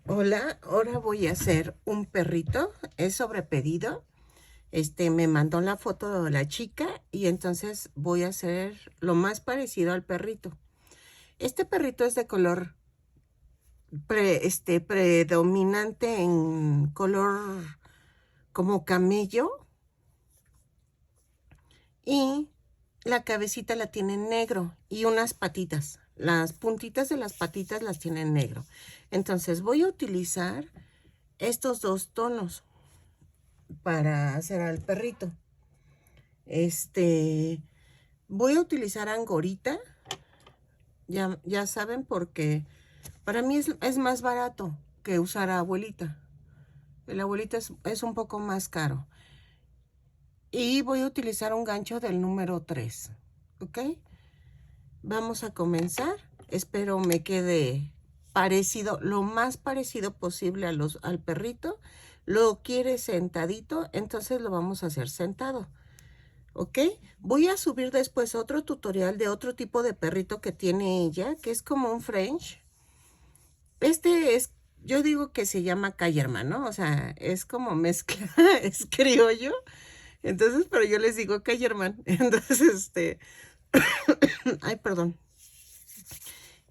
Hola, ahora voy a hacer un perrito, es sobre pedido. Me mandó la foto de la chica y entonces voy a hacer lo más parecido al perrito. Este perrito es de color predominante en color como camello y la cabecita la tiene en negro y unas patitas. Las puntitas de las patitas las tiene en negro. Entonces voy a utilizar estos dos tonos para hacer al perrito. Voy a utilizar angorita, ya saben, porque para mí es más barato que usar a abuelita. El abuelita es un poco más caro. Y voy a utilizar un gancho del número 3, ¿ok? Vamos a comenzar. Espero me quede parecido, lo más parecido posible al perrito. Lo quiere sentadito, entonces lo vamos a hacer sentado. ¿Ok? Voy a subir después otro tutorial de otro tipo de perrito que tiene ella, que es como un French. Yo digo que se llama Cayerman, ¿no? O sea, es como mezcla, es criollo. Entonces, pero yo les digo Cayerman. Entonces, ay, perdón.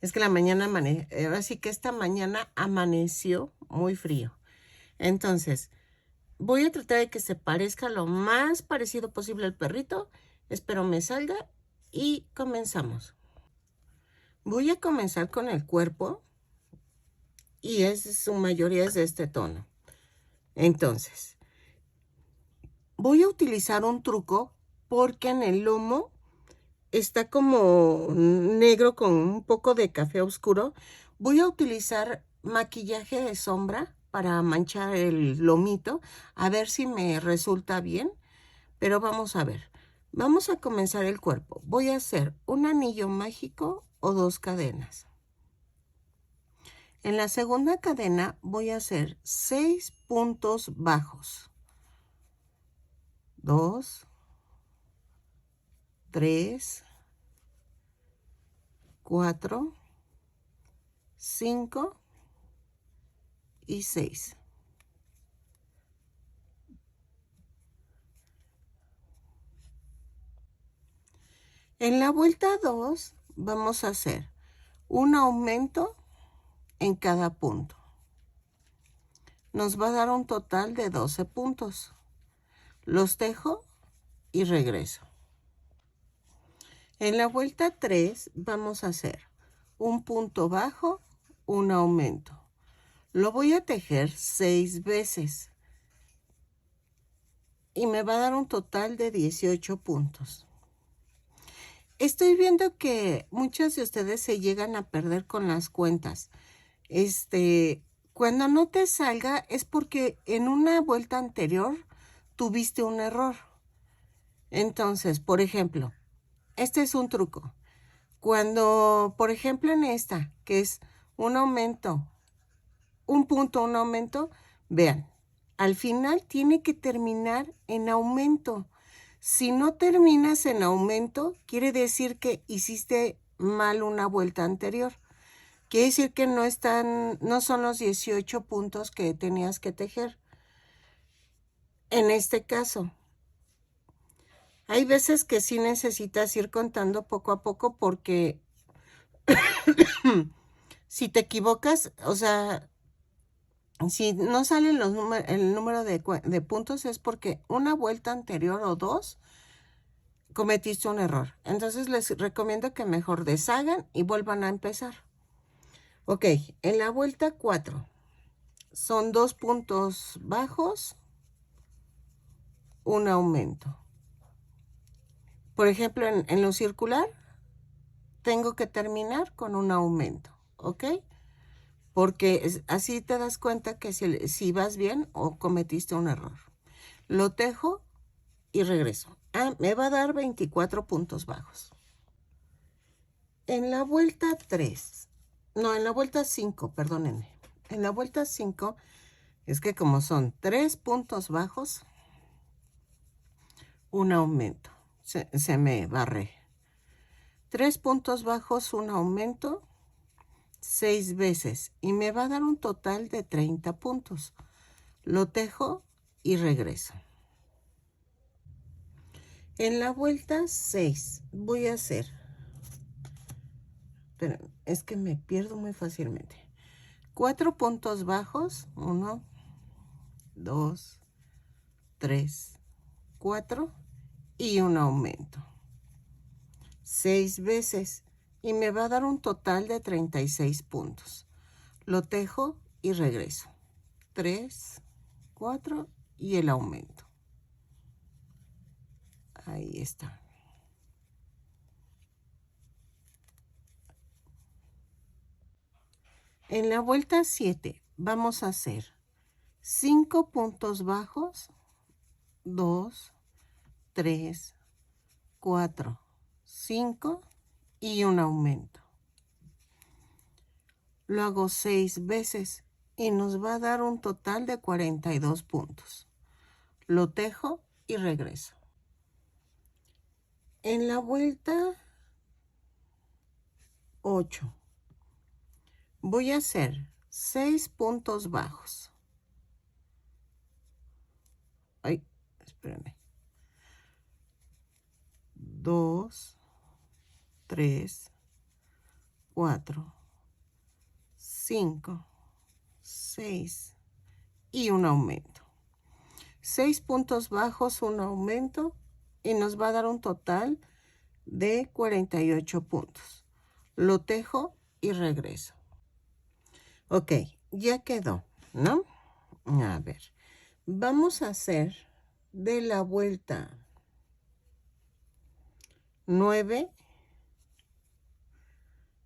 Es que ahora sí que esta mañana amaneció muy frío. Entonces, voy a tratar de que se parezca lo más parecido posible al perrito. Espero me salga y comenzamos. Voy a comenzar con el cuerpo y su mayoría es de este tono. Entonces, voy a utilizar un truco porque en el lomo está como negro con un poco de café oscuro. Voy a utilizar maquillaje de sombra para manchar el lomito, a ver si me resulta bien, pero vamos a ver. Vamos a comenzar el cuerpo. Voy a hacer un anillo mágico o 2 cadenas. En la segunda cadena voy a hacer 6 puntos bajos. 2, 3, 4, 5 y 6. En la vuelta 2 vamos a hacer un aumento en cada punto. Nos va a dar un total de 12 puntos. Los tejo y regreso. En la vuelta 3 vamos a hacer un punto bajo, un aumento. Lo voy a tejer 6 veces y me va a dar un total de 18 puntos. Estoy viendo que muchos de ustedes se llegan a perder con las cuentas. Cuando no te salga es porque en una vuelta anterior tuviste un error. Entonces, por ejemplo, este es un truco. Cuando, por ejemplo, en esta, que es un aumento, un punto, un aumento, vean, al final tiene que terminar en aumento. Si no terminas en aumento, quiere decir que hiciste mal una vuelta anterior. Quiere decir que no son los 18 puntos que tenías que tejer. En este caso, hay veces que sí necesitas ir contando poco a poco porque si te equivocas, o sea, si no salen el número de puntos es porque una vuelta anterior o 2 cometiste un error. Entonces les recomiendo que mejor deshagan y vuelvan a empezar. Ok, en la vuelta 4 son 2 puntos bajos, un aumento. Por ejemplo, en lo circular tengo que terminar con un aumento, ¿ok? Porque así te das cuenta que si vas bien o cometiste un error. Lo tejo y regreso. Me va a dar 24 puntos bajos. En la vuelta 3, no, en la vuelta 5, perdónenme. En la vuelta 5, es que como son 3 puntos bajos, un aumento. Se me barré. 3 puntos bajos, un aumento. 6 veces y me va a dar un total de 30 puntos. Lo tejo y regreso. En la vuelta 6 voy a hacer, pero es que me pierdo muy fácilmente. 4 puntos bajos, 1, 2, 3, 4 y un aumento. 6 veces y me va a dar un total de 36 puntos. Lo tejo y regreso. 3, 4 y el aumento. Ahí está. En la vuelta 7 vamos a hacer 5 puntos bajos, 2, 3, 4, 5 y un aumento. Lo hago 6 veces y nos va a dar un total de 42 puntos. Lo tejo y regreso. En la vuelta 8 voy a hacer 6 puntos bajos. Ay, espérame. 2, 3, 4, 5, 6 y un aumento. 6 puntos bajos, un aumento y nos va a dar un total de 48 puntos. Lo tejo y regreso. Ok, ya quedó, ¿no? A ver, vamos a hacer de la vuelta 9,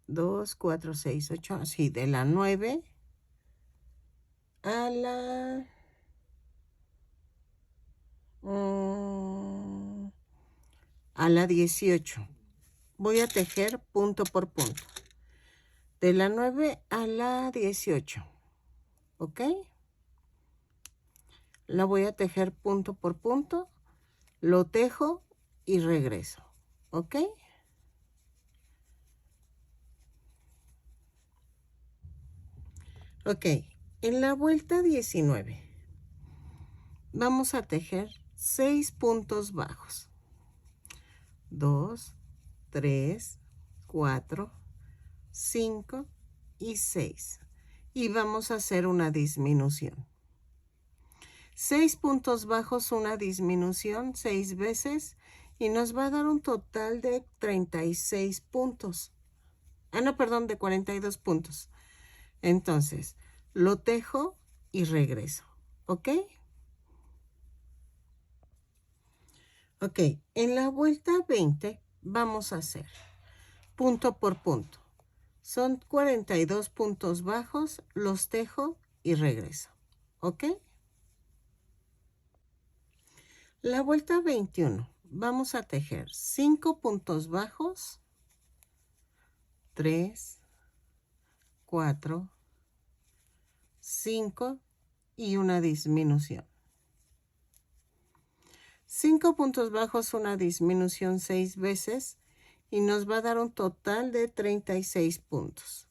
2, 4, 6, 8, sí, de la 9 a la a la 18. Voy a tejer punto por punto. De la 9 a la 18. ¿Ok? La voy a tejer punto por punto. Lo tejo y regreso. ¿Ok? Ok. En la vuelta 19 vamos a tejer 6 puntos bajos. 2, 3, 4, 5 y 6. Y vamos a hacer una disminución. 6 puntos bajos, una disminución 6 veces y nos va a dar un total de 36 puntos. Ah, no, perdón, de 42 puntos. Entonces, lo tejo y regreso. ¿Ok? Ok, en la vuelta 20 vamos a hacer punto por punto. Son 42 puntos bajos, los tejo y regreso. ¿Ok? La vuelta 21, vamos a tejer 5 puntos bajos, 3, 4, 5 y una disminución. 5 puntos bajos, una disminución 6 veces y nos va a dar un total de 36 puntos.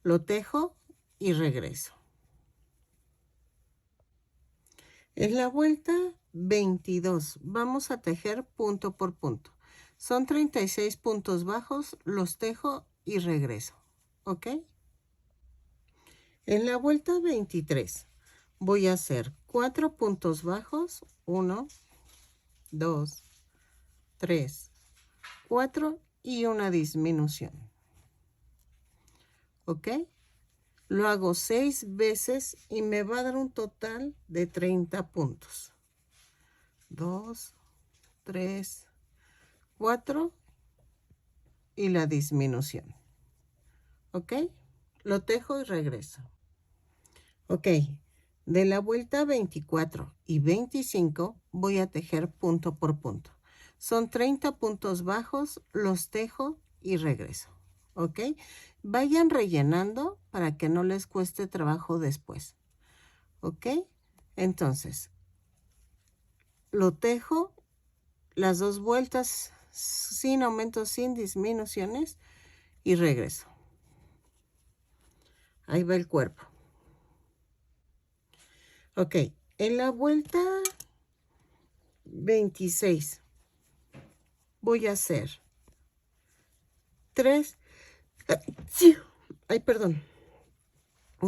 Lo tejo y regreso. En la vuelta 22 vamos a tejer punto por punto. Son 36 puntos bajos, los tejo y regreso. ¿Ok? En la vuelta 23 voy a hacer 4 puntos bajos, 1, 2, 3, 4 y una disminución. ¿Ok? Lo hago 6 veces y me va a dar un total de 30 puntos. 2, 3, 4 y la disminución. ¿Ok? Lo tejo y regreso. Ok, de la vuelta 24 y 25 voy a tejer punto por punto. Son 30 puntos bajos, los tejo y regreso. ¿Ok? Vayan rellenando para que no les cueste trabajo después. ¿Ok? Entonces, lo tejo las 2 vueltas sin aumentos, sin disminuciones y regreso. Ahí va el cuerpo. Ok, en la vuelta 26 voy a hacer 3, ay, perdón,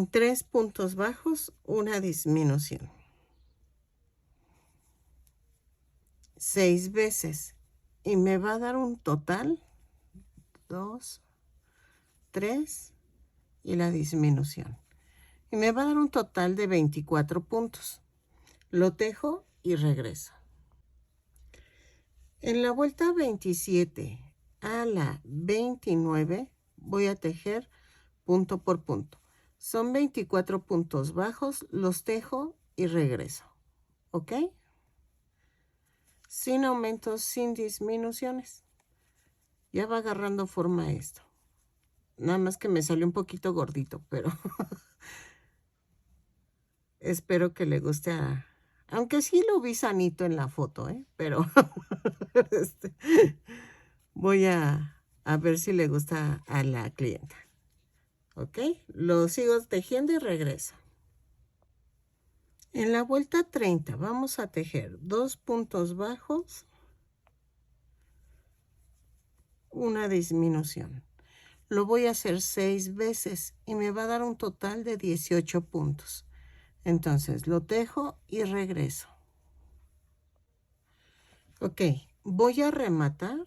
3 puntos bajos, una disminución. 6 veces. Y me va a dar un total, 2, 3 y la disminución. Y me va a dar un total de 24 puntos. Lo tejo y regreso. En la vuelta 27 a la 29 voy a tejer punto por punto. Son 24 puntos bajos, los tejo y regreso. ¿Ok? Sin aumentos, sin disminuciones. Ya va agarrando forma esto. Nada más que me salió un poquito gordito, pero espero que le guste a... Aunque sí lo vi sanito en la foto, pero voy a ver si le gusta a la clienta. ¿Ok? Lo sigo tejiendo y regreso. En la vuelta 30 vamos a tejer 2 puntos bajos, una disminución. Lo voy a hacer 6 veces y me va a dar un total de 18 puntos. Entonces lo tejo y regreso. Ok, voy a rematar.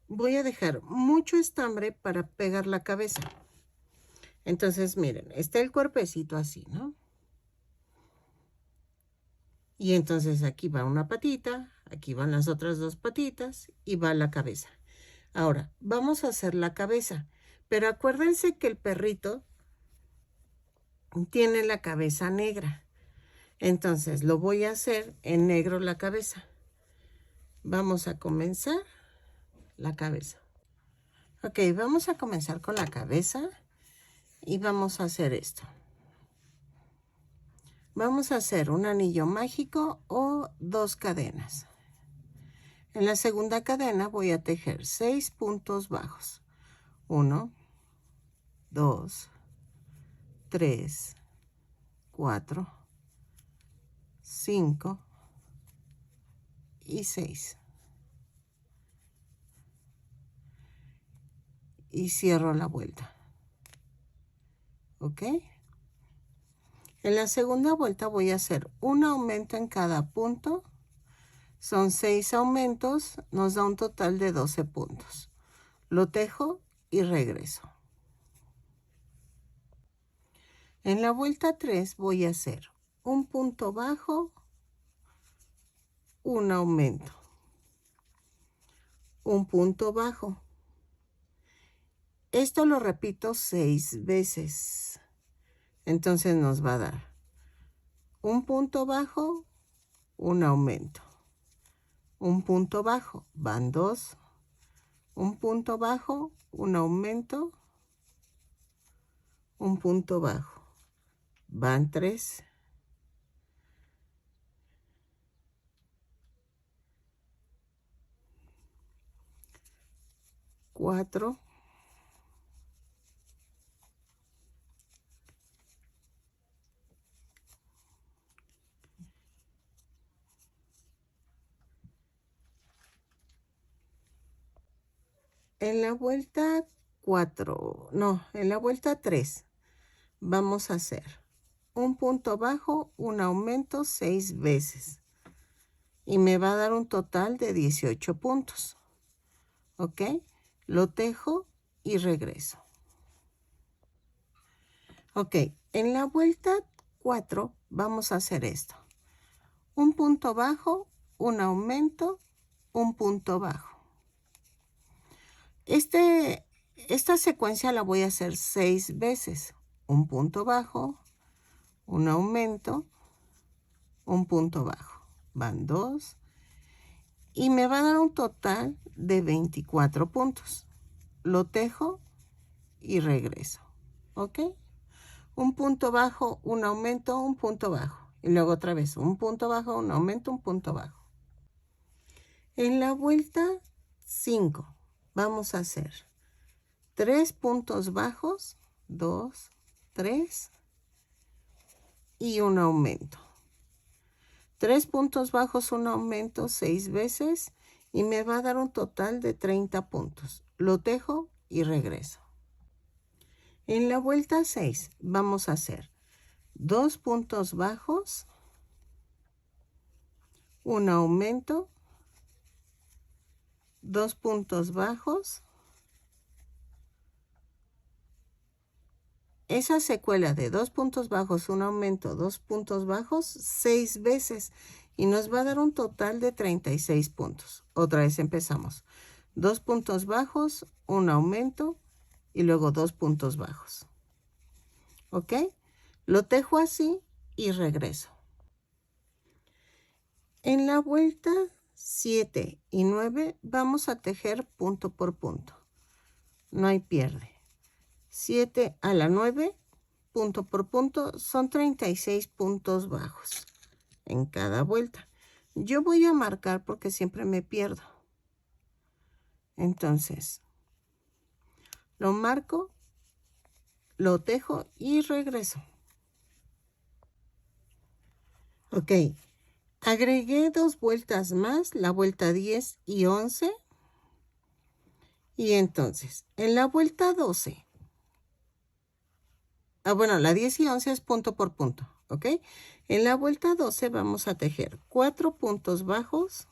Voy a dejar mucho estambre para pegar la cabeza. Entonces, miren, está el cuerpecito así, ¿no? Y entonces aquí va una patita, aquí van las otras 2 patitas y va la cabeza. Ahora, vamos a hacer la cabeza. Pero acuérdense que el perrito tiene la cabeza negra. Entonces, lo voy a hacer en negro la cabeza. Vamos a comenzar la cabeza. Ok, vamos a comenzar con la cabeza y vamos a hacer esto. Vamos a hacer un anillo mágico o 2 cadenas. En la segunda cadena voy a tejer 6 puntos bajos. 1, 2, 3, 4, 5 y 6. Y cierro la vuelta. ¿Ok? En la segunda vuelta voy a hacer un aumento en cada punto. Son 6 aumentos, nos da un total de 12 puntos. Lo tejo y regreso. En la vuelta 3 voy a hacer un punto bajo, un aumento, un punto bajo. Esto lo repito 6 veces. Entonces nos va a dar un punto bajo, un aumento, un punto bajo, van 2, un punto bajo, un aumento, un punto bajo, van 3, 4, en la vuelta 4, no, en la vuelta 3 vamos a hacer un punto bajo, un aumento 6 veces. Y me va a dar un total de 18 puntos. ¿Ok? Lo tejo y regreso. Ok, en la vuelta 4 vamos a hacer esto. Un punto bajo, un aumento, un punto bajo. Esta secuencia la voy a hacer 6 veces. Un punto bajo, un aumento, un punto bajo. Van 2. Y me va a dar un total de 24 puntos. Lo tejo y regreso. ¿Ok? Un punto bajo, un aumento, un punto bajo. Y luego otra vez un punto bajo, un aumento, un punto bajo. En la vuelta 5 vamos a hacer 3 puntos bajos, 2, 3 y un aumento. 3 puntos bajos, un aumento 6 veces y me va a dar un total de 30 puntos. Lo tejo y regreso. En la vuelta 6 vamos a hacer 2 puntos bajos, un aumento, 2 puntos bajos. Esa secuela de 2 puntos bajos, un aumento, 2 puntos bajos, 6 veces. Y nos va a dar un total de 36 puntos. Otra vez empezamos. 2 puntos bajos, un aumento y luego 2 puntos bajos. ¿Ok? Lo tejo así y regreso. En la vuelta 7 y 9 vamos a tejer punto por punto. No hay pierde. 7 a la 9, punto por punto, son 36 puntos bajos en cada vuelta. Yo voy a marcar porque siempre me pierdo. Entonces, lo marco, lo tejo y regreso. Ok, agregué 2 vueltas más, la vuelta 10 y 11. Y entonces, en la vuelta 12, bueno, la 10 y 11 es punto por punto, ¿ok? En la vuelta 12 vamos a tejer 4 puntos bajos,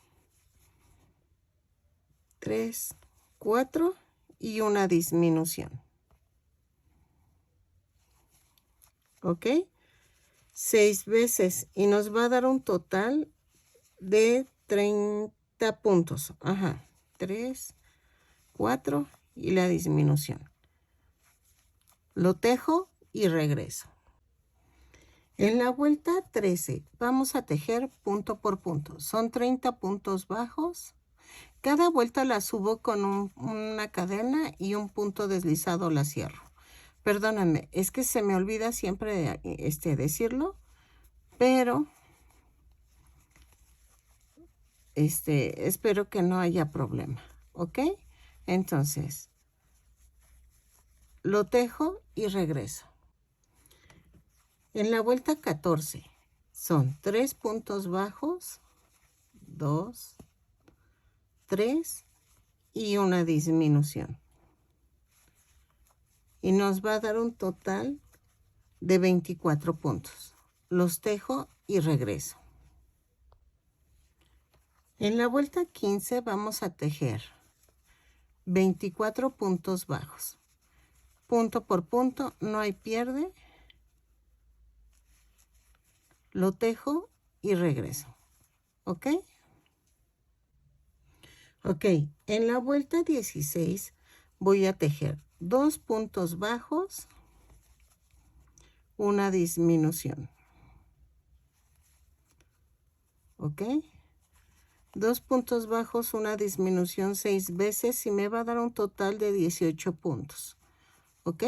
3, 4 y una disminución. ¿Ok? 6 veces y nos va a dar un total de 30 puntos. Ajá, 3, 4 y la disminución. Lo tejo y regreso. En la vuelta 13 vamos a tejer punto por punto. Son 30 puntos bajos. Cada vuelta la subo con una cadena y un punto deslizado la cierro. Perdónenme, es que se me olvida siempre decirlo, pero espero que no haya problema, ¿ok? Entonces, lo tejo y regreso. En la vuelta 14 son 3 puntos bajos, 2, 3 y una disminución. Y nos va a dar un total de 24 puntos. Los tejo y regreso. En la vuelta 15 vamos a tejer 24 puntos bajos. Punto por punto, no hay pierde. Lo tejo y regreso. ¿Ok? Ok, en la vuelta 16 voy a tejer 2 puntos bajos, una disminución. ¿Ok? 2 puntos bajos, una disminución 6 veces y me va a dar un total de 18 puntos. ¿Ok?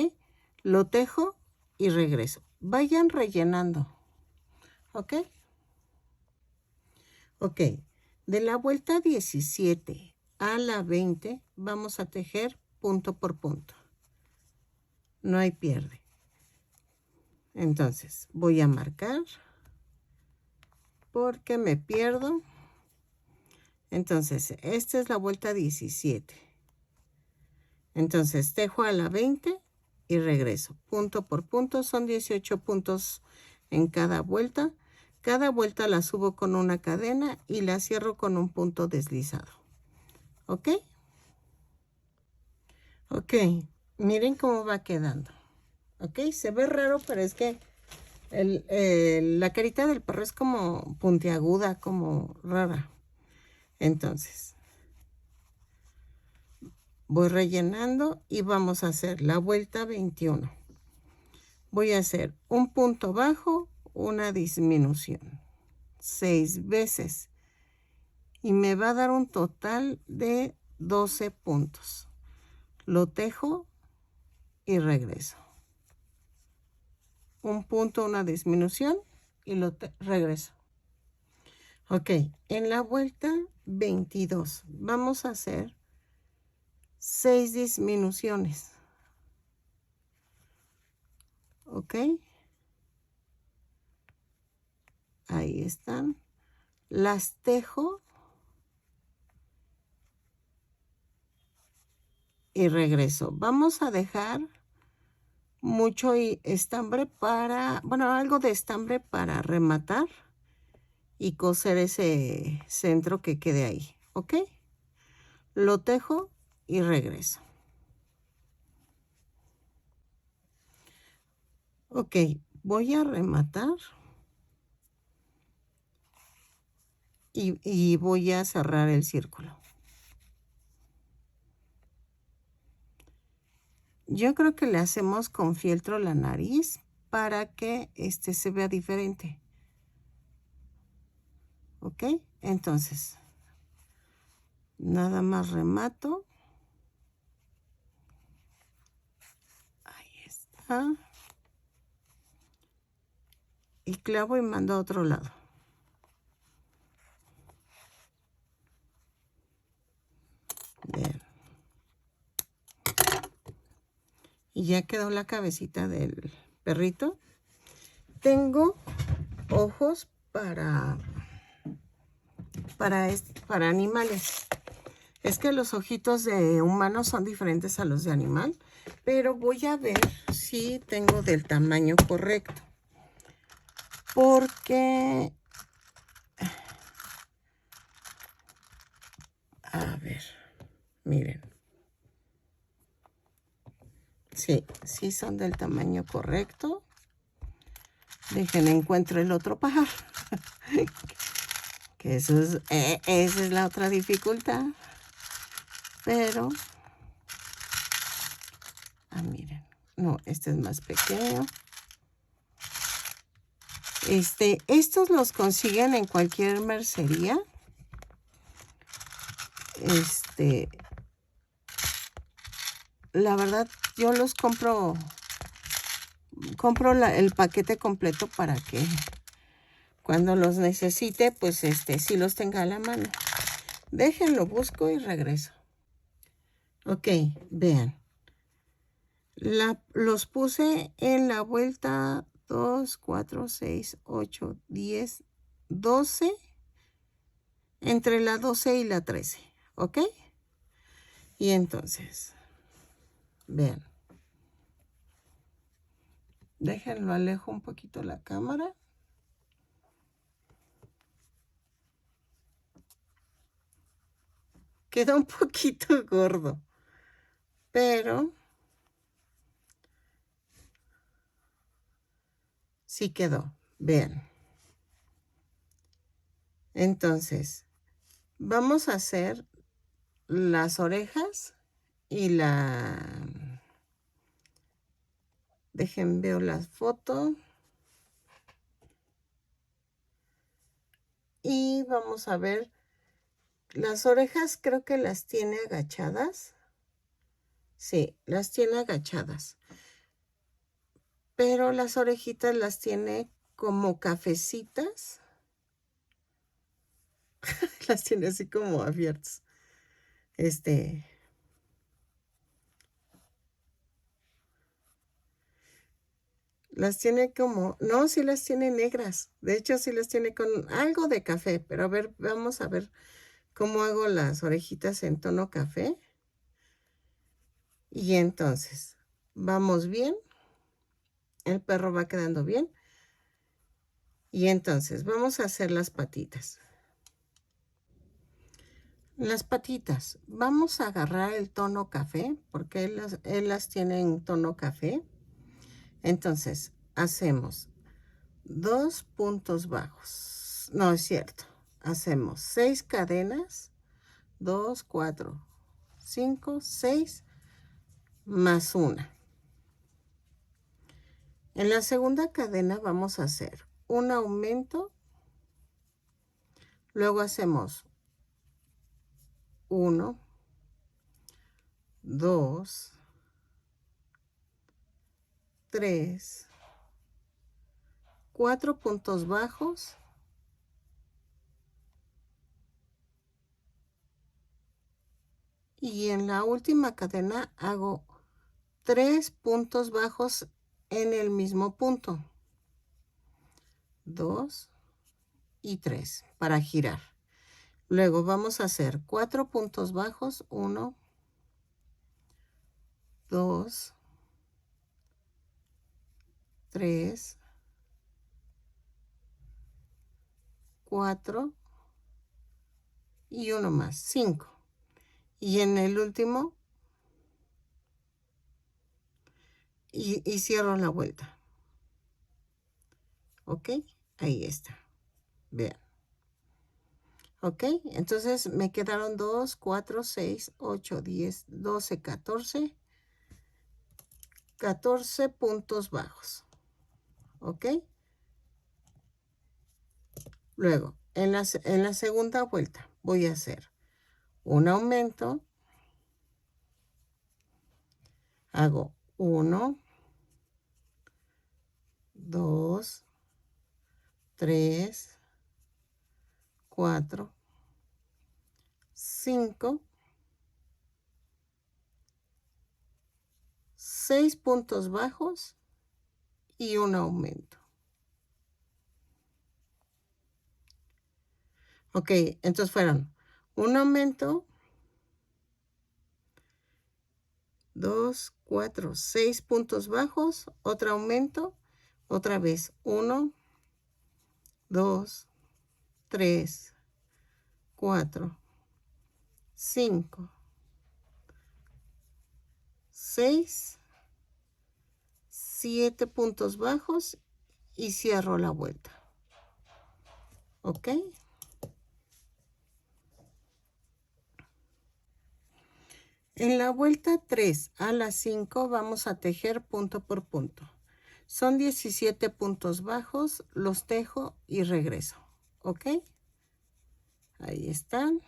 Lo tejo y regreso. Vayan rellenando. ¿Ok? Ok. De la vuelta 17 a la 20 vamos a tejer punto por punto. No hay pierde. Entonces voy a marcar porque me pierdo. Entonces, esta es la vuelta 17. Entonces, tejo a la 20 y regreso. Punto por punto, son 18 puntos en cada vuelta. Cada vuelta la subo con una cadena y la cierro con un punto deslizado. ¿Ok? Ok, miren cómo va quedando. ¿Ok? Se ve raro, pero es que la carita del perro es como puntiaguda, como rara. Entonces, voy rellenando y vamos a hacer la vuelta 21. Voy a hacer un punto bajo, una disminución, 6 veces. Y me va a dar un total de 12 puntos. Lo tejo y regreso. Un punto, una disminución y regreso. Ok, en la vuelta 22 vamos a hacer 6 disminuciones. ¿Ok? Ahí están. Las tejo y regreso. Vamos a dejar mucho estambre para, bueno, algo de estambre para rematar y coser ese centro que quede ahí. ¿Ok? Lo tejo y regreso. Ok, voy a rematar y voy a cerrar el círculo. Yo creo que le hacemos con fieltro la nariz para que se vea diferente. ¿Ok? Entonces, nada más remato. Ahí está. Y clavo y mando a otro lado. Bien. Y ya quedó la cabecita del perrito. Tengo ojos para animales. Es que los ojitos de humanos son diferentes a los de animal, pero voy a ver si tengo del tamaño correcto. Porque, a ver, miren. Sí son del tamaño correcto. Dejen, encuentro el otro pajar. Que eso es, esa es la otra dificultad. Pero, miren. No, este es más pequeño. Estos los consiguen en cualquier mercería. La verdad, yo los compro el paquete completo para que cuando los necesite, pues sí los tenga a la mano. Déjenlo, busco y regreso. Ok, vean. Los puse en la vuelta 2, 4, 6, 8, 10, 12, entre la 12 y la 13, ¿ok? Y entonces, vean. Déjenlo, alejo un poquito la cámara. Queda un poquito gordo, pero sí quedó. Vean. Entonces, vamos a hacer las orejas y Dejen, veo la foto. Y vamos a ver. Las orejas creo que las tiene agachadas. Sí, las tiene agachadas. Pero las orejitas las tiene como cafecitas. Las tiene así como abiertas. Las tiene como, no, sí las tiene negras. De hecho, sí las tiene con algo de café. Pero a ver, vamos a ver cómo hago las orejitas en tono café. Y entonces, vamos bien. El perro va quedando bien. Y entonces, vamos a hacer las patitas. Las patitas, vamos a agarrar el tono café, porque él las tiene en tono café. Entonces, hacemos 2 puntos bajos. No, es cierto. Hacemos 6 cadenas. 2, 4, 5, 6, más una. En la segunda cadena vamos a hacer un aumento. Luego hacemos 1, 2, 3, 4 puntos bajos. Y en la última cadena hago 3 puntos bajos en el mismo punto. 2 y 3 para girar. Luego vamos a hacer 4 puntos bajos. 1, 2, 3, 4 y uno más, 5. Y en el último, y cierro la vuelta. ¿Ok? Ahí está. Vean. ¿Ok? Entonces me quedaron 2, 4, 6, 8, 10, 12, 14. 14 puntos bajos. ¿Ok? Luego, en la segunda vuelta voy a hacer un aumento. Hago 1, 2, 3, 4, 5, 6 puntos bajos y un aumento. Ok, entonces fueron un aumento, 2, 4, 6 puntos bajos, otro aumento, otra vez 1, 2, 3, 4, 5, 6, 7 puntos bajos y cierro la vuelta. ¿Ok? En la vuelta 3 a la 5 vamos a tejer punto por punto. Son 17 puntos bajos, los tejo y regreso. ¿Ok? Ahí están.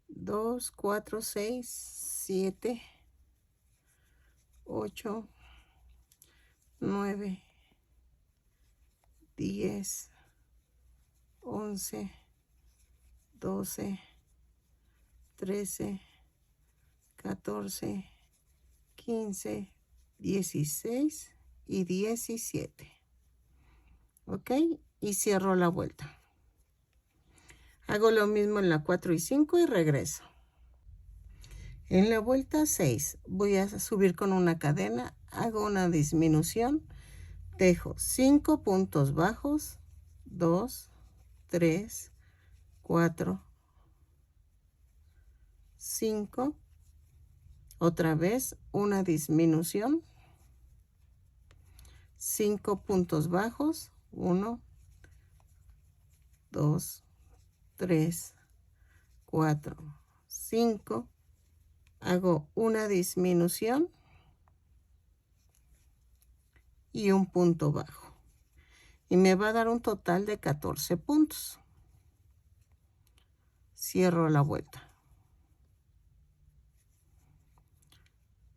2, 4, 6, 7, 8, 9, 10, 11, 12, 13, 14, 15, 16 y 17. ¿Ok? Y cierro la vuelta. Hago lo mismo en la 4 y 5 y regreso. En la vuelta 6 voy a subir con una cadena, hago una disminución, tejo 5 puntos bajos, 2, 3, 4, 5, otra vez una disminución, 5 puntos bajos, 1, 2, 3, 4, 5, hago una disminución y un punto bajo. Y me va a dar un total de 14 puntos. Cierro la vuelta.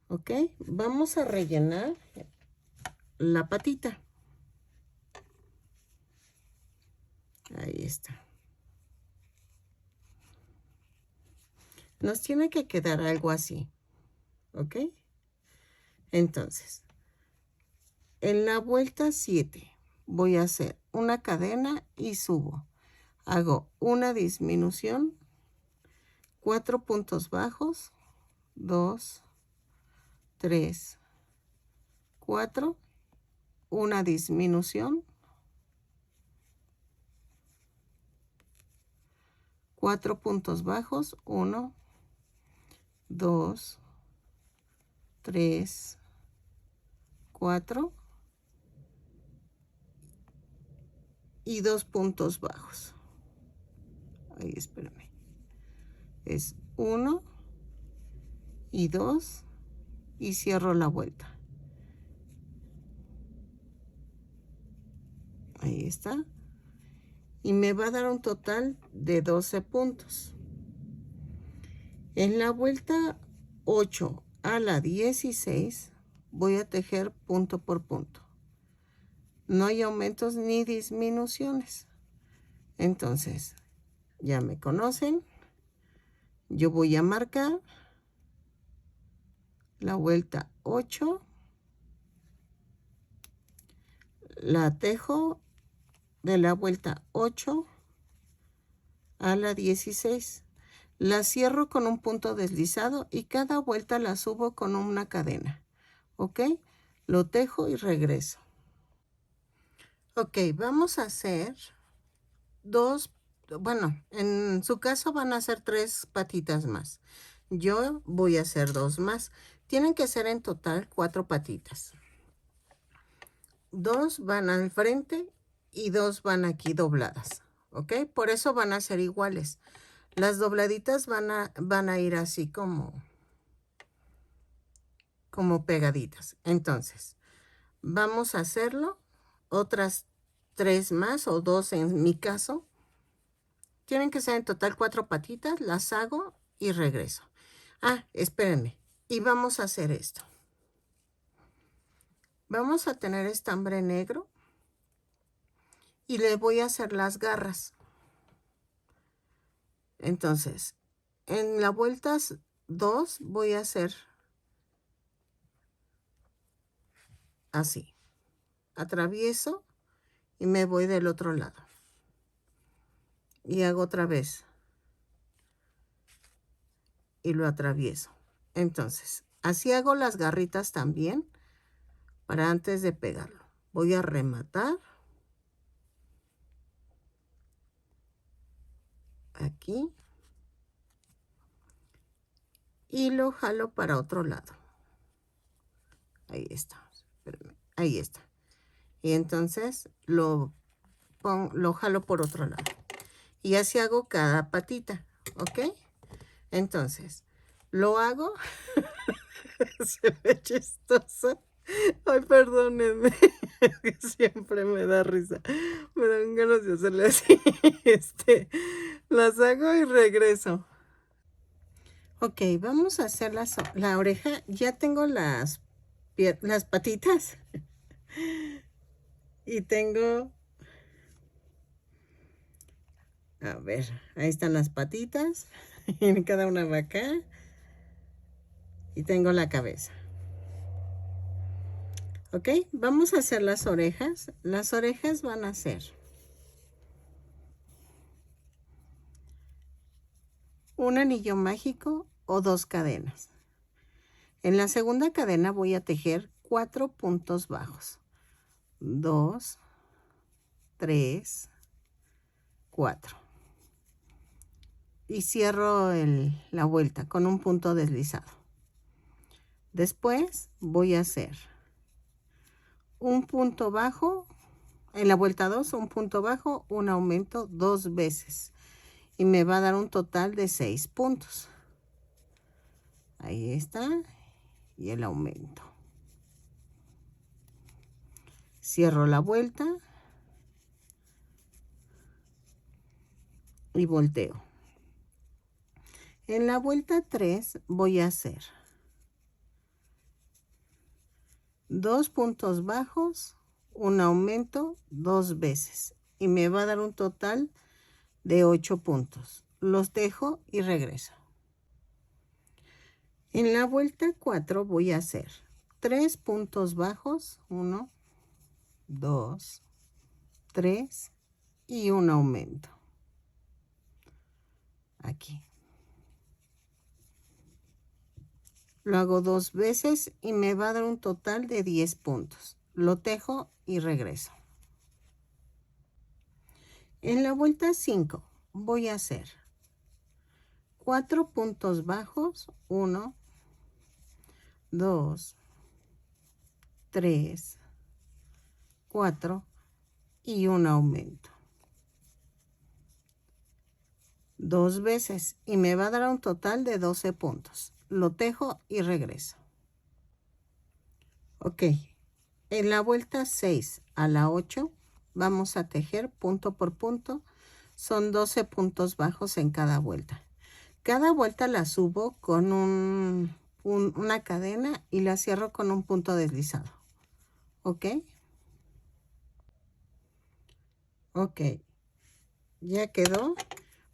¿Ok? Vamos a rellenar la patita. Ahí está. Nos tiene que quedar algo así. ¿Ok? Entonces, en la vuelta 7 voy a hacer una cadena y subo. Hago una disminución, 4 puntos bajos, 2, 3, 4, una disminución, 4 puntos bajos, 1, 2, 3, 4 y 2 puntos bajos. Ahí, espérame. Es 1 y 2 y cierro la vuelta. Ahí está. Y me va a dar un total de 12 puntos. En la vuelta 8 a la 16 voy a tejer punto por punto. No hay aumentos ni disminuciones. Entonces, ya me conocen. Yo voy a marcar la vuelta 8 la tejo de la vuelta 8 a la 16. La cierro con un punto deslizado y cada vuelta la subo con una cadena. ¿Ok? Lo tejo y regreso. Ok, vamos a hacer dos, bueno, en su caso van a ser 3 patitas más. Yo voy a hacer 2 más. Tienen que ser en total 4 patitas. 2 van al frente y 2 van aquí dobladas. ¿Ok? Por eso van a ser iguales. Las dobladitas van a ir así como pegaditas. Entonces, vamos a hacerlo. Otras 3 más o 2 en mi caso. Tienen que ser en total 4 patitas. Las hago y regreso. Ah, espérenme. Y vamos a hacer esto. Vamos a tener estambre negro. Y le voy a hacer las garras. Entonces, en la vuelta 2 voy a hacer así. Atravieso y me voy del otro lado. Y hago otra vez. Y lo atravieso. Entonces, así hago las garritas también para antes de pegarlo. Voy a rematar. Aquí. Y lo jalo para otro lado. Ahí está. Espérenme. Ahí está. Y entonces lo jalo por otro lado. Y así hago cada patita. ¿Ok? Entonces, lo hago. Se ve chistoso. Ay, perdónenme. Siempre me da risa. Me dan ganas de hacerle así. Las hago y regreso. Ok, vamos a hacer la oreja. Ya tengo las patitas. Y tengo... A ver, ahí están las patitas. Y cada una va acá. Y tengo la cabeza. Ok, vamos a hacer las orejas. Las orejas van a ser un anillo mágico o 2 cadenas. En la segunda cadena voy a tejer 4 puntos bajos. 2, 3, 4. Y cierro la vuelta con un punto deslizado. Después voy a hacer un punto bajo. En la vuelta 2, un punto bajo, un aumento 2 veces. Y me va a dar un total de 6 puntos. Ahí está. Y el aumento. Cierro la vuelta. Y volteo. En la vuelta 3 voy a hacer 2 puntos bajos, un aumento 2 veces. Y me va a dar un total de 8 puntos. Los dejo y regreso. En la vuelta 4 voy a hacer 3 puntos bajos, 1, 2, 3 y un aumento. Aquí. Lo hago 2 veces y me va a dar un total de 10 puntos. Lo tejo y regreso. En la vuelta 5 voy a hacer 4 puntos bajos, 1, 2, 3, 4 y un aumento. 2 veces y me va a dar un total de 12 puntos. Lo tejo y regreso. Ok, en la vuelta 6 a la 8 vamos a tejer punto por punto. Son 12 puntos bajos en cada vuelta. Cada vuelta la subo con una cadena y la cierro con un punto deslizado. ¿Ok? Ok. Ya quedó.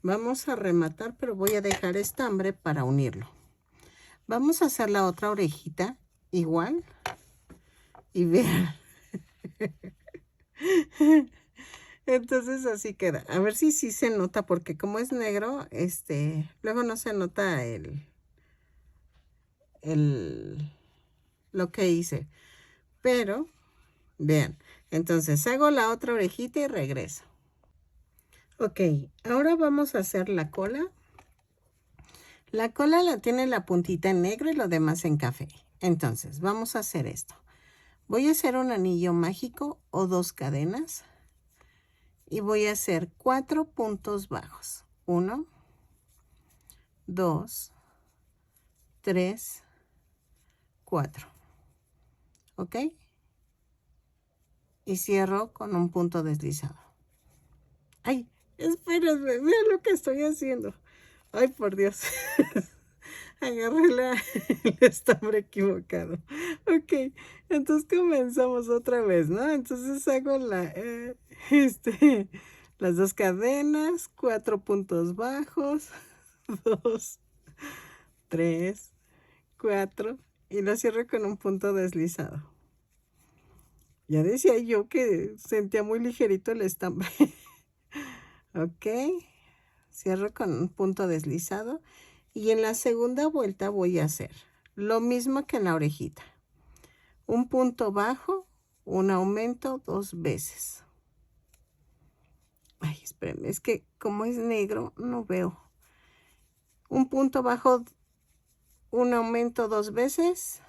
Vamos a rematar, pero voy a dejar estambre para unirlo. Vamos a hacer la otra orejita igual. Y vean. Entonces así queda. A ver si sí se nota, porque como es negro, luego no se nota el, lo que hice. Pero, vean, entonces hago la otra orejita y regreso. Ok, ahora vamos a hacer la cola. La cola la tiene la puntita en negro y lo demás en café. Entonces, vamos a hacer esto. Voy a hacer un anillo mágico o 2 cadenas. Y voy a hacer 4 puntos bajos. 1, 2, 3, 4. ¿Ok? Y cierro con un punto deslizado. ¡Ay! Espérenme, vean lo que estoy haciendo. ¡Ay, por Dios! Agarré el estambre equivocado. Ok, entonces comenzamos otra vez, ¿no? Entonces hago las 2 cadenas, 4 puntos bajos, 2, 3, 4 y lo cierro con un punto deslizado. Ya decía yo que sentía muy ligerito el estambre. Ok, cierro con un punto deslizado y en la segunda vuelta voy a hacer lo mismo que en la orejita. Un punto bajo, un aumento 2 veces. Ay, espérenme, es que como es negro no veo. Un punto bajo, un aumento 2 veces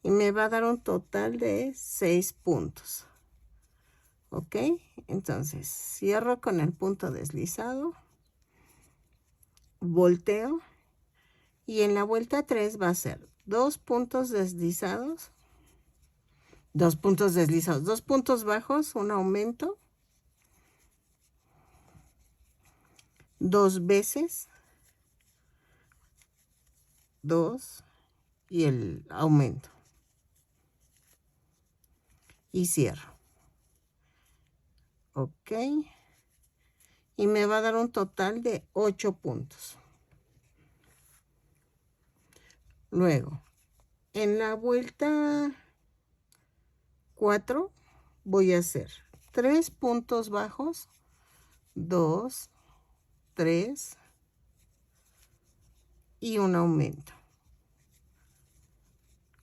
y me va a dar un total de 6 puntos. ¿Ok? Entonces, cierro con el punto deslizado, volteo y en la vuelta 3 va a ser 2 puntos deslizados, 2 puntos deslizados, 2 puntos bajos, un aumento, 2 veces, 2 y el aumento. Y cierro. Ok. Y me va a dar un total de 8 puntos. Luego, en la vuelta 4 voy a hacer 3 puntos bajos, 2, 3 y un aumento.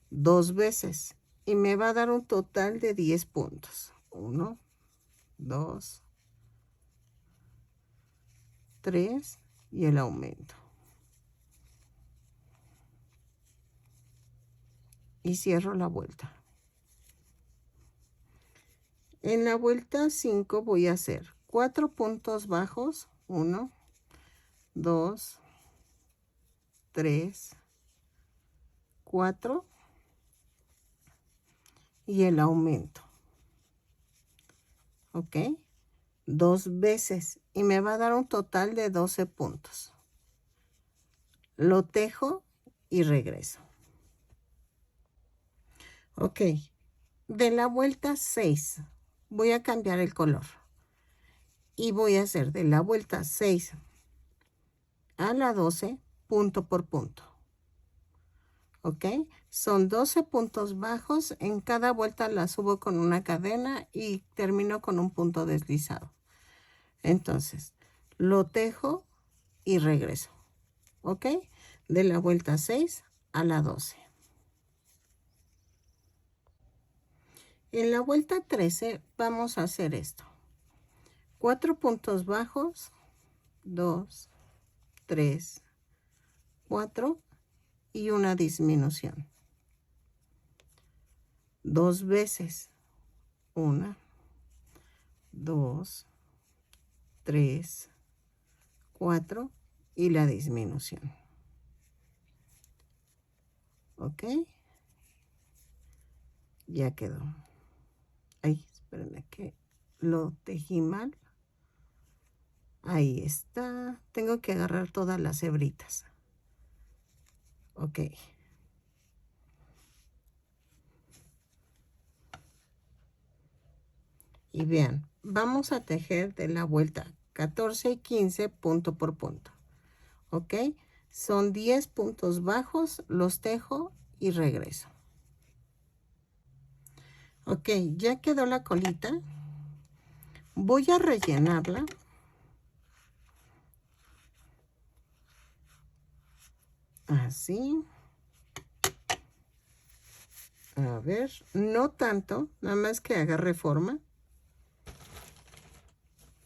2 veces. Y me va a dar un total de 10 puntos. 1, 2, 3 y el aumento. Y cierro la vuelta. En la vuelta 5 voy a hacer 4 puntos bajos. 1, 2, 3, 4 y el aumento. ¿Ok? 2 veces y me va a dar un total de 12 puntos. Lo tejo y regreso. Ok, de la vuelta 6 voy a cambiar el color y voy a hacer de la vuelta 6 a la 12 punto por punto. ¿Ok? Son 12 puntos bajos, en cada vuelta la subo con una cadena y termino con un punto deslizado. Entonces, lo tejo y regreso. ¿Ok? De la vuelta 6 a la 12. En la vuelta 13 vamos a hacer esto. 4 puntos bajos, 2, 3, 4 y una disminución. 2 veces. 1, 2, 3, 4 y la disminución. ¿Ok? Ya quedó. Ay, espérenme que lo tejí mal. Ahí está. Tengo que agarrar todas las hebritas. Ok. Y vean, vamos a tejer de la vuelta 14 y 15 punto por punto. ¿Ok? Son 10 puntos bajos, los tejo y regreso. Ok, ya quedó la colita. Voy a rellenarla. Así. A ver, no tanto, nada más que agarre forma.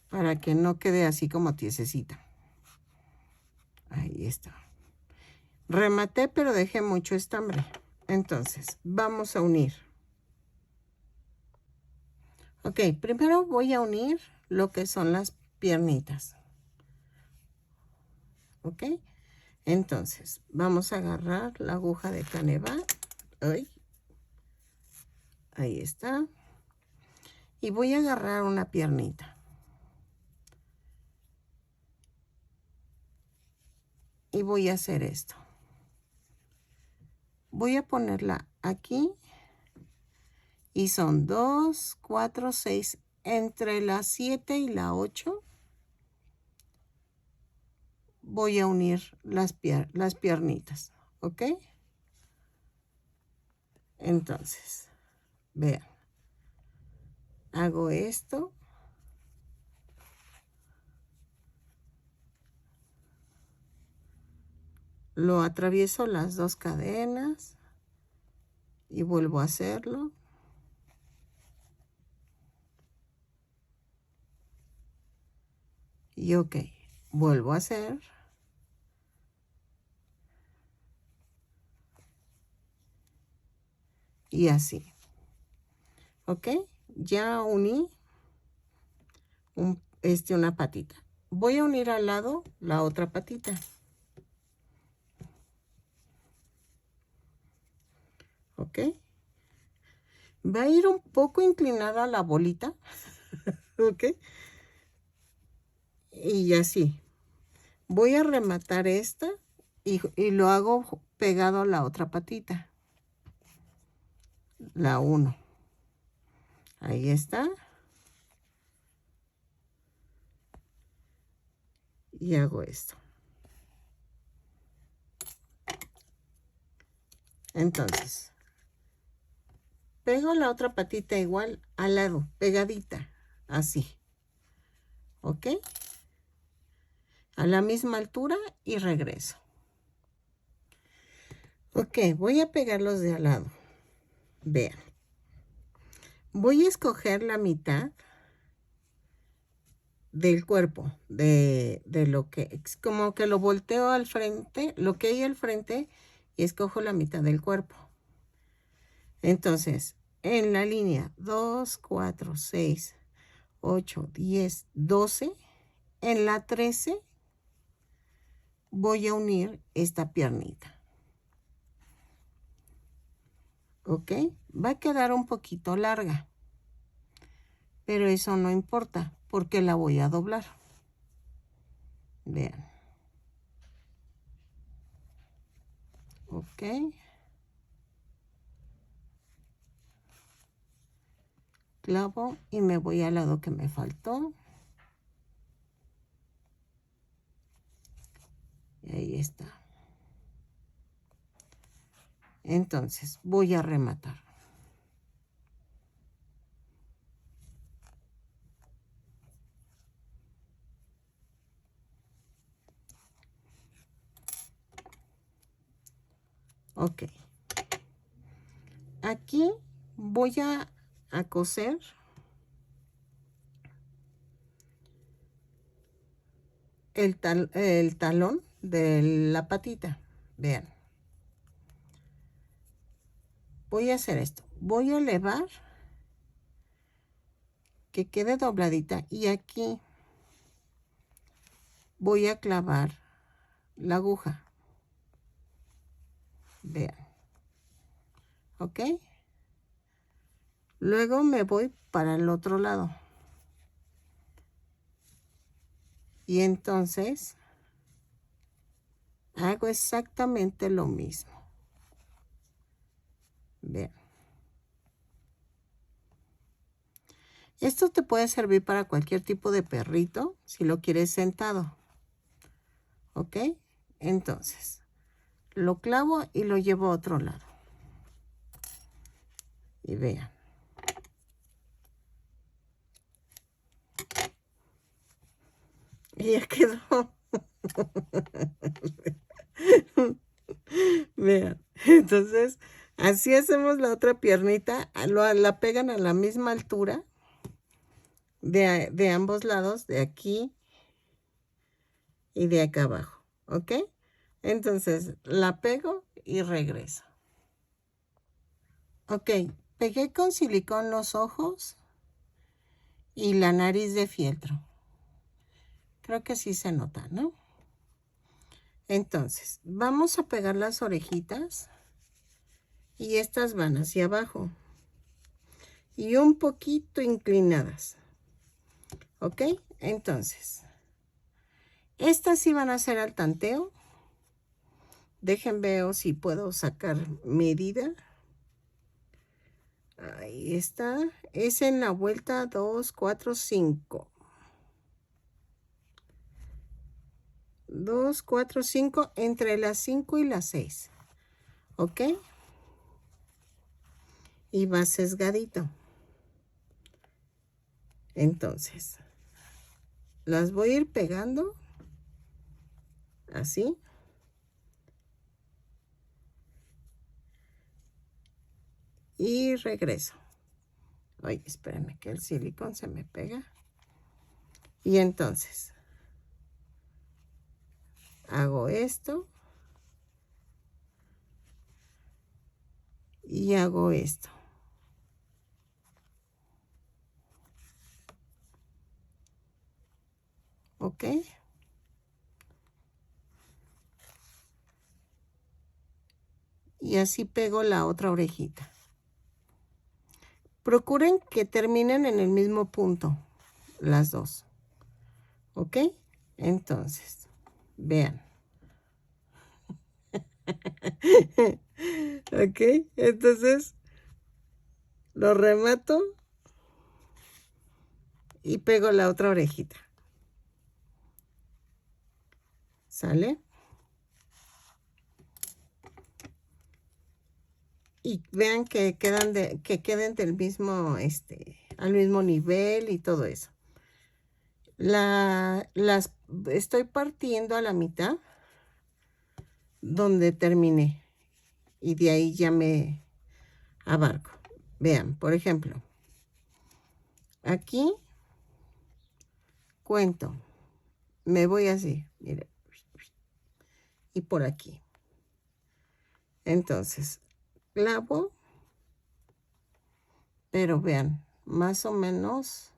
Para que no quede así como tiesecita. Ahí está. Rematé, pero dejé mucho estambre. Entonces, vamos a unir. Ok, primero voy a unir lo que son las piernitas. Ok, entonces, vamos a agarrar la aguja de Caneva. Ay, ahí está. Y voy a agarrar una piernita. Y voy a hacer esto. Voy a ponerla aquí. Y son 2, 4, 6. Entre la 7 y la 8 voy a unir las piernitas. ¿Ok? Entonces, vean. Hago esto. Lo atravieso las 2 cadenas. Y vuelvo a hacerlo. Y ok, vuelvo a hacer. Y así. Ok, ya uní una patita. Voy a unir al lado la otra patita. Ok. Va a ir un poco inclinada la bolita. Ok. Y así. Voy a rematar esta y lo hago pegado a la otra patita. La uno. Ahí está. Y hago esto. Entonces, pego la otra patita igual al lado, pegadita, así. ¿Ok? A la misma altura y regreso. Ok, voy a pegarlos de al lado. Vean. Voy a escoger la mitad del cuerpo, de lo que, como que lo volteo al frente, lo que hay al frente, y escojo la mitad del cuerpo. Entonces, en la línea 2, 4, 6, 8, 10, 12, en la 13 voy a unir esta piernita. ¿Ok? Va a quedar un poquito larga, pero eso no importa porque la voy a doblar. Vean. Ok. Clavo y me voy al lado que me faltó. Y ahí está. Entonces voy a rematar. Ok. Aquí voy a coser el talón de la patita. Vean. Voy a hacer esto. Voy a elevar que quede dobladita y aquí voy a clavar la aguja. Vean. ¿Ok? Luego me voy para el otro lado. Y entonces hago exactamente lo mismo. Vean. Esto te puede servir para cualquier tipo de perrito si lo quieres sentado. ¿Ok? Entonces, lo clavo y lo llevo a otro lado. Y vean. Y ya quedó. Vean. Entonces, así hacemos la otra piernita. La pegan a la misma altura de ambos lados, de aquí y de acá abajo. ¿Ok? Entonces, la pego y regreso. Ok, pegué con silicón los ojos y la nariz de fieltro. Creo que sí se nota, ¿no? Entonces, vamos a pegar las orejitas y estas van hacia abajo y un poquito inclinadas. ¿Ok? Entonces, estas sí van a ser al tanteo. Dejen ver si puedo sacar medida. Ahí está. Es en la vuelta 2, 4, 5. 2, 4, 5, entre las 5 y las 6. ¿Ok? Y va sesgadito. Entonces, las voy a ir pegando así. Y regreso. Ay, espérenme que el silicón se me pega. Y entonces, hago esto. Y hago esto. ¿Ok? Y así pego la otra orejita. Procuren que terminen en el mismo punto, las dos. ¿Ok? Entonces, vean. ¿Ok? Entonces, lo remato y pego la otra orejita. ¿Sale? Y vean que queden del mismo, al mismo nivel y todo eso. Las estoy partiendo a la mitad donde terminé. Y de ahí ya me abarco. Vean, por ejemplo, aquí cuento. Me voy así, miren. Y por aquí. Entonces, clavo. Pero vean, más o menos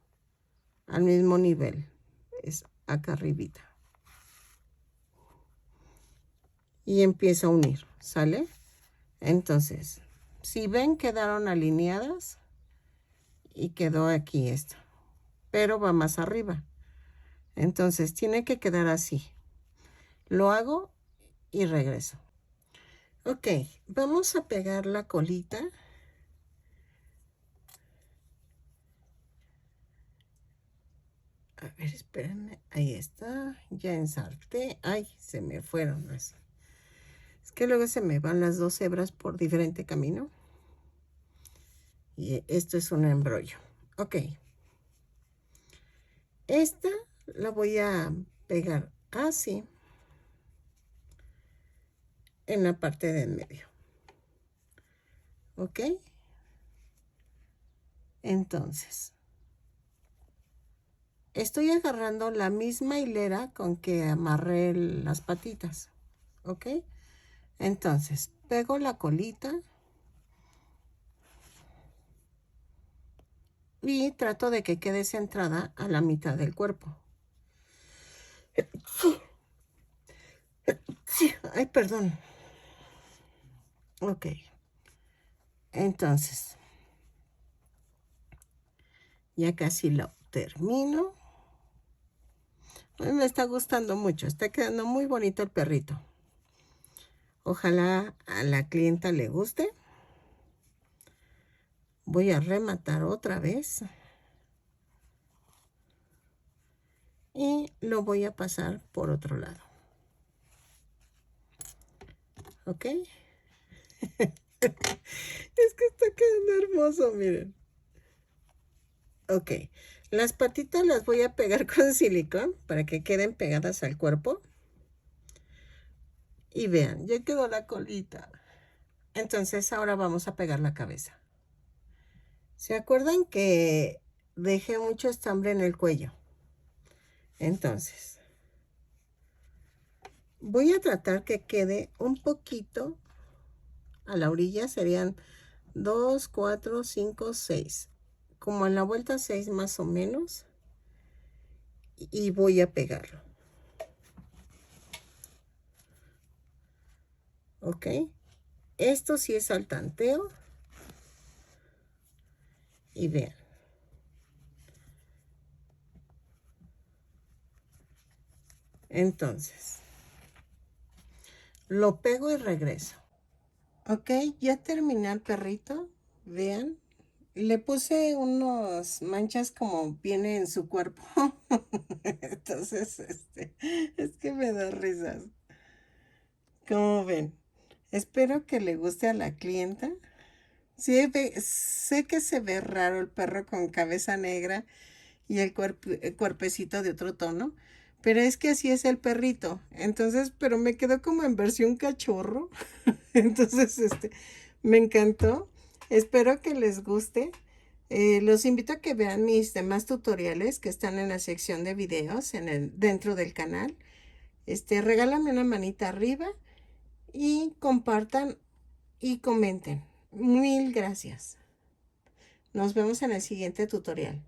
al mismo nivel. Es acá arribita. Y empiezo a unir, ¿sale? Entonces, si ven, quedaron alineadas. Y quedó aquí esto. Pero va más arriba. Entonces, tiene que quedar así. Lo hago y regreso. Ok, vamos a pegar la colita. A ver, espérenme. Ahí está. Ya ensarté. Ay, se me fueron así. Es que luego se me van las dos hebras por diferente camino. Y esto es un embrollo. Ok. Esta la voy a pegar así. En la parte de en medio. Ok. Entonces, estoy agarrando la misma hilera con que amarré las patitas. ¿Ok? Entonces, pego la colita. Y trato de que quede centrada a la mitad del cuerpo. Ay, perdón. Ok. Entonces, ya casi lo termino. Me está gustando mucho. Está quedando muy bonito el perrito. Ojalá a la clienta le guste. Voy a rematar otra vez. Y lo voy a pasar por otro lado. ¿Ok? Es que está quedando hermoso, miren. Ok. Las patitas las voy a pegar con silicón para que queden pegadas al cuerpo. Y vean, ya quedó la colita. Entonces ahora vamos a pegar la cabeza. ¿Se acuerdan que dejé mucho estambre en el cuello? Entonces, voy a tratar que quede un poquito a la orilla. Serían 2, 4, 5, 6. Como en la vuelta 6 más o menos. Y voy a pegarlo. ¿Ok? Esto sí es al tanteo. Y vean. Entonces, lo pego y regreso. Ok, ya terminé el perrito. Vean. Le puse unas manchas como viene en su cuerpo. Entonces, es que me da risas. ¿Cómo ven? Espero que le guste a la clienta. Sí, sé que se ve raro el perro con cabeza negra y el cuerpecito de otro tono, pero es que así es el perrito. Entonces, pero me quedó como en versión cachorro. Entonces, me encantó. Espero que les guste. Los invito a que vean mis demás tutoriales que están en la sección de videos dentro del canal. Regálame una manita arriba y compartan y comenten. Mil gracias. Nos vemos en el siguiente tutorial.